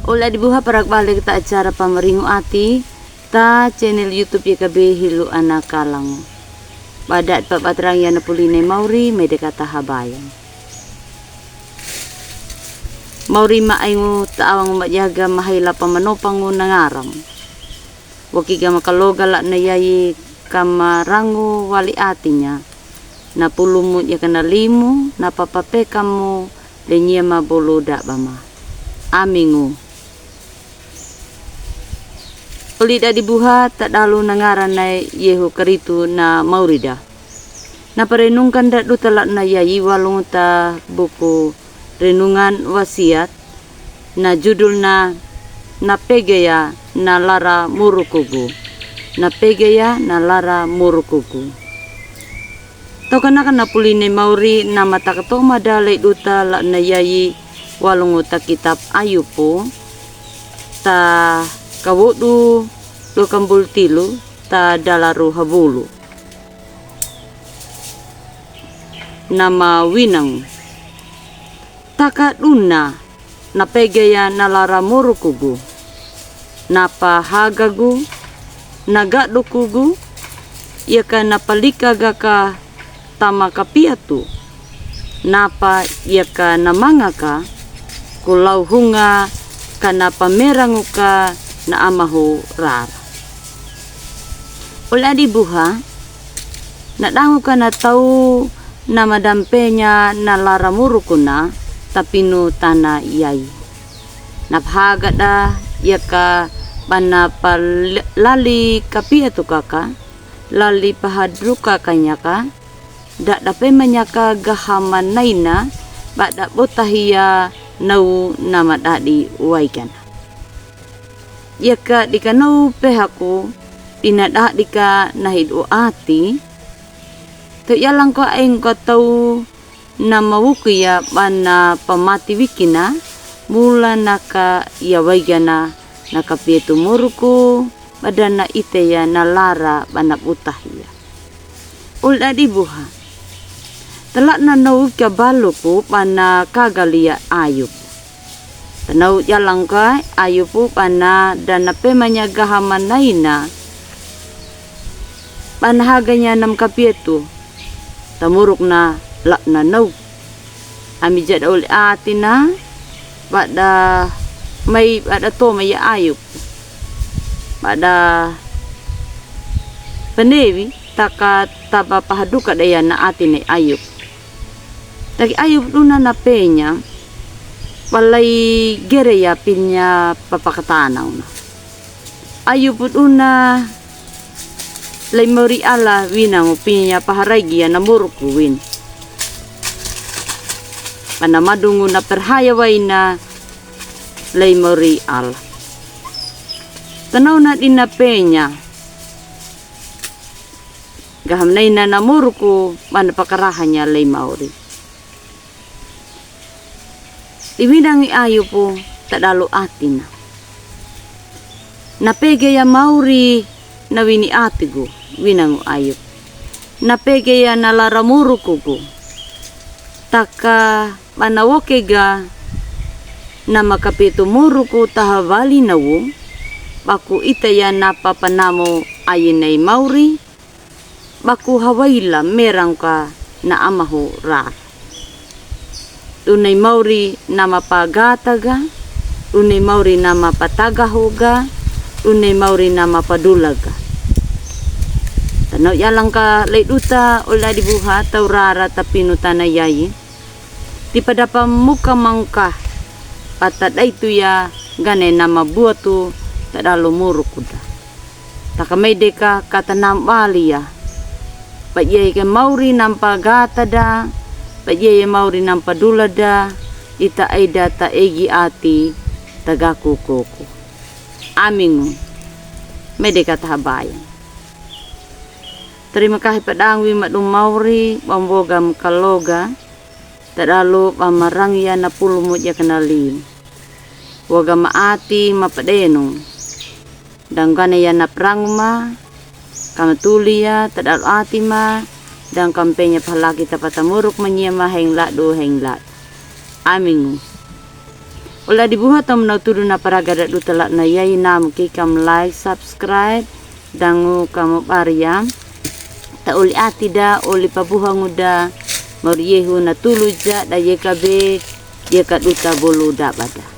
Ula dibuha parak balik ta acara pameringu ati ta channel YouTube ya kabe hilu anak kalang. Badat papatrang ya napulinay Mauri may dekata habayan. Mauri maayngo taawang matyaga mahayla pamanopang mo nangaram. Wakiga makalogala na yayi kamarango wali atinya. Napulumot ya kanalimu napapapekam mo lenya maboloda bama. Amingu. Ulida dibuhat tak dalu nangaran na yehu karitu na Maurida. Naparenungkan dat dutalak na yayi walung ta buku renungan wasiat na judul na Napegaya na lara murukugu. Napegaya na lara murukugu. Tau kanakan napuli ni Mauri na matakato madalay dutalak na yayi walung ta kitab Ayupo ta kawodu lo kambul tilu ta dalaru habulu nama winang takaduna napegaya nalara murukugu napa hagagu nagadukugu yaka napalika gaka tama kapiatu napa yaka namangaka kulau hunga kana pameranguka na amaho rara. Ula dibuha, nadangu ka na tau na madampenya na lara murukuna tapinu tana yai. Naphaga da yaka panapalali kapiatu kaka, lali pahadruka kanyaka, dak dape manyaka gahaman naina, bak botahiya nau namadadi waikan. Yaka dika nau pehaku pinadah dika nahidu ati tu yalang ko aing ko tau nama wuku ya bana pamati wikina mula naka ya waigana naka pietu muruku badana ite ya nalara bana utahia. Ulda dibuha telak na nau ka baluku bana kagalia ayub. Tanau yalang ka ayupu pana dan nape manyagahaman naina panhaganya nam kapietu tamuruk na lak na nau ami jad ul atina pada may pada to may ayup pada penewi taka taba pahaduka daya na atine ayup taki ayup luna napenya walay gereya pinya papakatanaw na. Ayuput una lay mori ala winang pinya paharaygiya na murukuwin. Panamadungo na perhayaway na lay mori ala. Tanaw na din na penya. Gahamnay na namuruku manapakarahan niya lay mauri. Iwinang iayo po tadalo atin na. Napegaya Mauri na wini atigo winang ayop. Napegaya na laramurukugo. Taka manawokega na makapito muruku tahavali nawo. Baku itaya napapanamo ayinay Mauri. Baku hawayla merang ka na amaho rar. Unay Mauri na mapagataga, unay Mauri na mapatagahoga, unay Mauri na mapadulaga. Tanaw yalang ka layduta ula dibuha taurara tapinuta na yayi. Di pada pamuka mangka pataday tuya gane na mabuatu tadalo murukuda. Takamay deka katanam waliya. Payay ke Mauri nampagatada. Pajaya Mauri nampadulada ita aida ta egi ati tagaku koko. Amingu medeka tahabayan. Terima kasih padangwi madum Mauri bambogam kaloga tadalu pamarangya na pulumut ya kenalin. Waga maati mapadenong danggana ya na prangma kamatulia tadalu ati ma dan kampenya pahalaki tapatamuruk menyema henglat do henglat. Amingu. Ola dibuhat tam na tudu na paraga da duta la na yai nam ki kam like, subscribe, dangu kamu pariam. Ta uli ati da, uli pabuhangu da, mauriyehu na tuluja da yekabe, yeka duta bolu da bada.